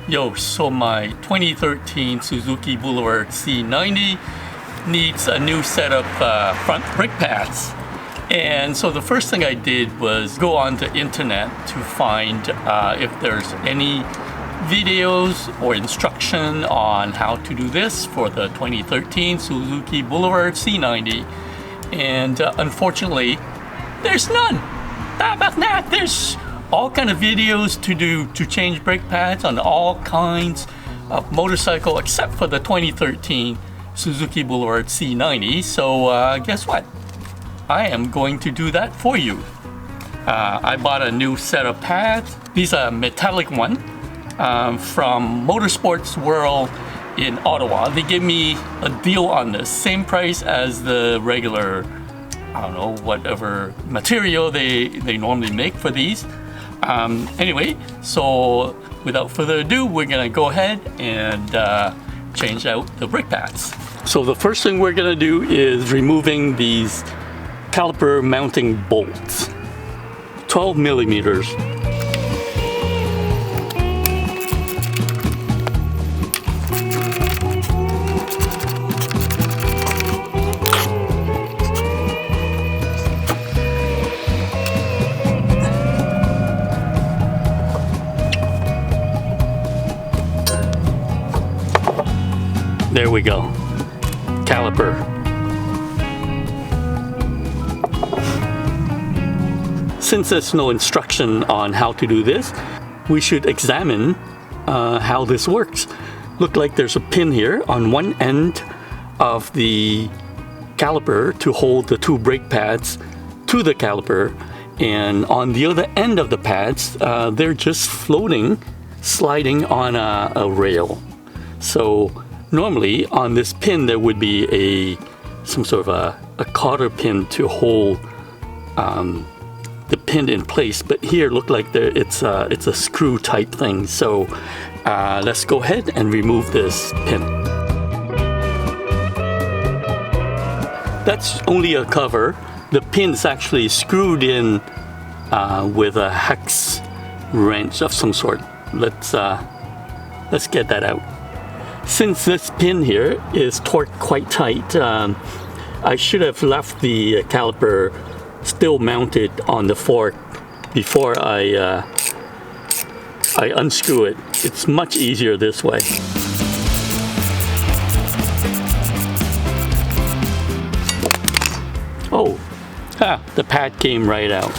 Yo, so my 2013 Suzuki Boulevard C90 needs a new set of front brake pads. And so the first thing I did was go on the internet to find if there's any videos or instruction on how to do this for the 2013 Suzuki Boulevard C90. And unfortunately, there's none. How about that? There's all kind of videos to change brake pads on all kinds of motorcycle except for the 2013 Suzuki Boulevard C90. So guess what? I am going to do that for you. I bought a new set of pads. These are metallic one from Motorsports World in Ottawa. They gave me a deal on this, same price as the regular, I don't know, whatever material they normally make for these. Anyway, so without further ado, we're gonna go ahead and change out the brake pads. So the first thing we're gonna do is removing these caliper mounting bolts, 12 millimeters. There we go, caliper. Since there's no instruction on how to do this, we should examine how this works. Look like there's a pin here on one end of the caliper to hold the two brake pads to the caliper, and on the other end of the pads, they're just floating, sliding on a rail. So normally on this pin there would be some sort of a cotter pin to hold the pin in place, but here look like it's a screw type thing. So let's go ahead and remove this pin. That's only a cover. The pin's actually screwed in with a hex wrench of some sort. Let's get that out. Since this pin here is torqued quite tight, I should have left the caliper still mounted on the fork before I unscrew it. It's much easier this way. Oh, the pad came right out.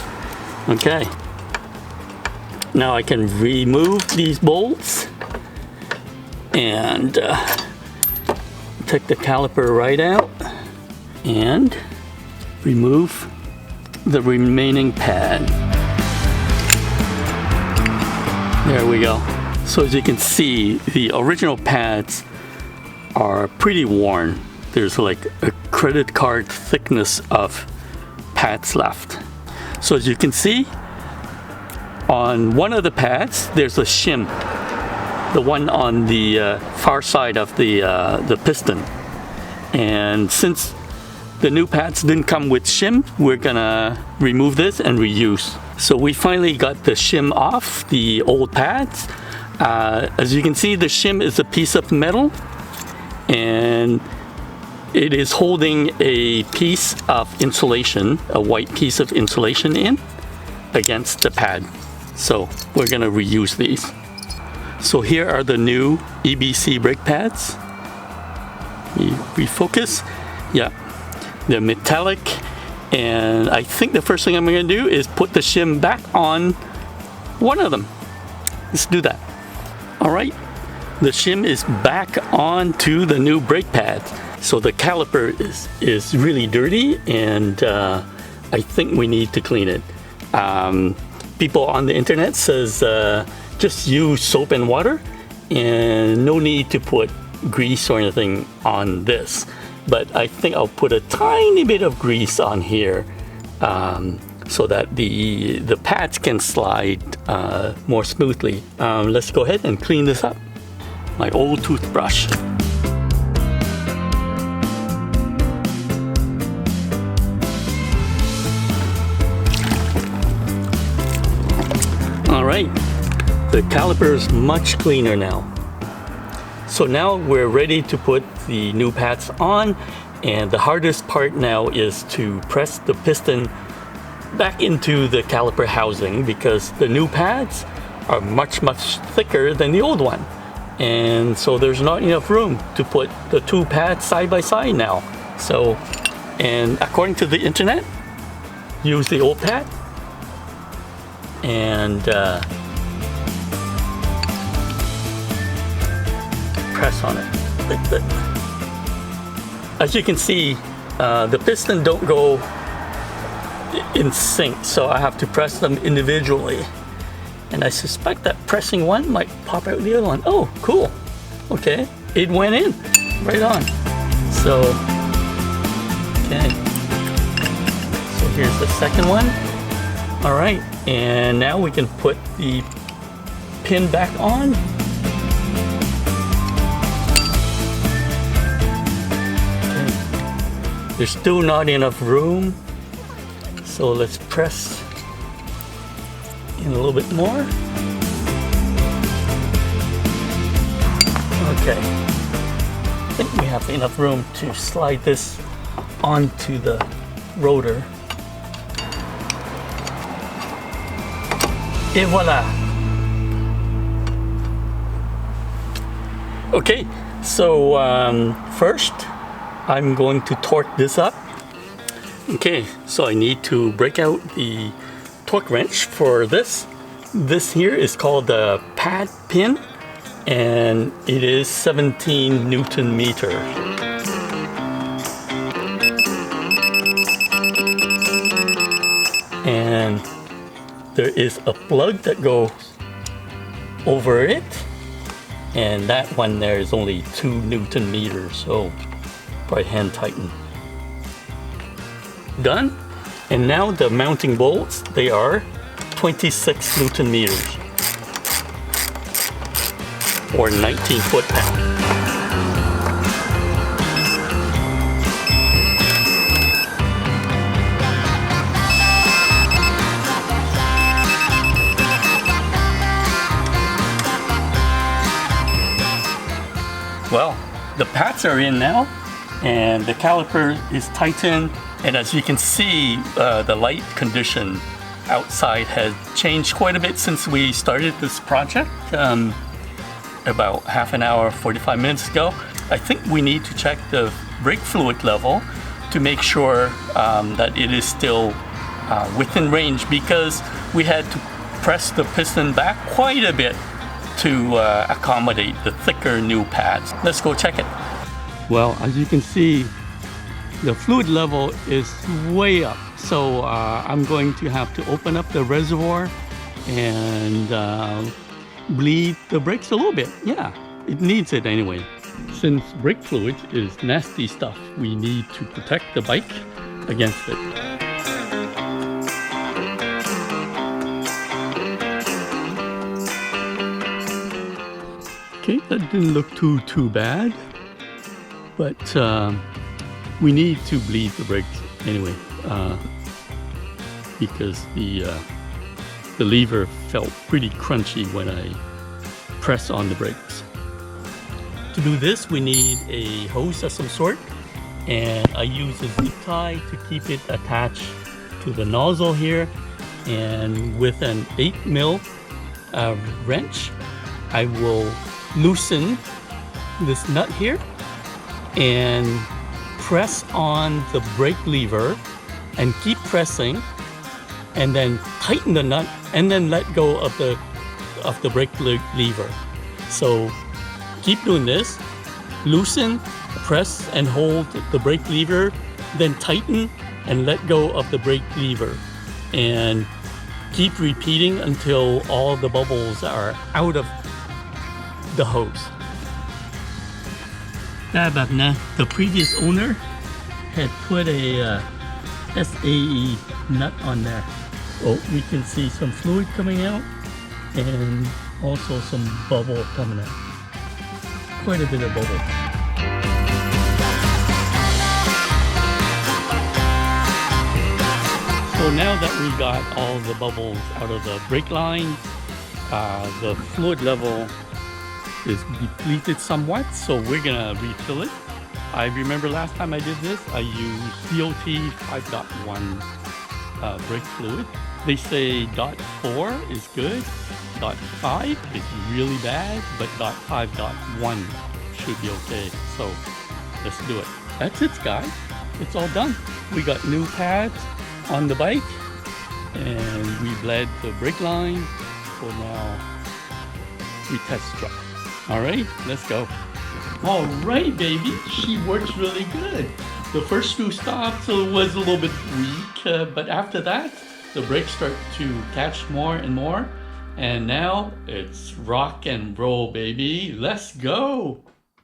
Okay. Now I can remove these bolts and take the caliper right out and remove the remaining pad. There we go. So as you can see, the original pads are pretty worn. There's like a credit card thickness of pads left. So as you can see, on one of the pads there's a shim, the one on the far side of the piston. And since the new pads didn't come with shim, we're gonna remove this and reuse. So we finally got the shim off the old pads. As you can see, the shim is a piece of metal and it is holding a piece of insulation, a white piece of insulation in against the pad. So we're gonna reuse these. So here are the new EBC brake pads. Refocus. Yeah, they're metallic, and I think the first thing I'm going to do is put the shim back on one of them. Let's do that. All right, the shim is back onto the new brake pads. So the caliper is really dirty, and I think we need to clean it. People on the internet says just use soap and water and no need to put grease or anything on this, but I think I'll put a tiny bit of grease on here so that the pads can slide more smoothly. Let's go ahead and clean this up. My old toothbrush. All right, The caliper is much cleaner now. So now we're ready to put the new pads on, and the hardest part now is to press the piston back into the caliper housing because the new pads are much thicker than the old one. And so there's not enough room to put the two pads side by side now. So, and according to the internet, use the old pad and press on it like that. As you can see, the piston don't go in sync, so I have to press them individually. And I suspect that pressing one might pop out the other one. Oh, cool. Okay, it went in right on. So, okay. So here's the second one. All right, and now we can put the pin back on. Okay. There's still not enough room, so let's press in a little bit more. Okay, I think we have enough room to slide this onto the rotor. Et voila! Okay, so first I'm going to torque this up. Okay, so I need to break out the torque wrench for this. This here is called the pad pin, and it is 17 Newton meter. And there is a plug that goes over it, and that one there is only 2 Newton meters, so probably hand tighten. Done. And now the mounting bolts, they are 26 Newton meters or 19 foot-pounds. Well, the pads are in now, and the caliper is tightened. And as you can see, the light condition outside has changed quite a bit since we started this project about half an hour, 45 minutes ago. I think we need to check the brake fluid level to make sure that it is still within range, because we had to press the piston back quite a bit to accommodate the thicker new pads. Let's go check it. Well, as you can see, the fluid level is way up, so I'm going to have to open up the reservoir and bleed the brakes a little bit. Yeah, it needs it anyway. Since brake fluid is nasty stuff, we need to protect the bike against it. Okay, that didn't look too bad, but we need to bleed the brakes anyway, because the lever felt pretty crunchy when I press on the brakes. To do this, we need a hose of some sort, and I use a zip tie to keep it attached to the nozzle here, and with an 8mm wrench, I will loosen this nut here and press on the brake lever and keep pressing, and then tighten the nut and then let go of the brake lever. So keep doing this, loosen, press and hold the brake lever, then tighten and let go of the brake lever, and keep repeating until all the bubbles are out of the hose. The previous owner had put a SAE nut on there. Oh, we can see some fluid coming out and also some bubble coming out. Quite a bit of bubble. So now that we got all the bubbles out of the brake line, The fluid level is depleted somewhat, so we're gonna refill it. I remember last time I did this, I used DOT 5.1 brake fluid. They say .4 is good, .5 is really bad, but .5.1 should be okay. So let's do it. That's it, guys. It's all done. We got new pads on the bike, and we bled the brake line. So now we test drive. All right, let's go. All right, baby, she works really good. The first few stops was a little bit weak, but after that, the brakes start to catch more and more. And now it's rock and roll, baby. Let's go.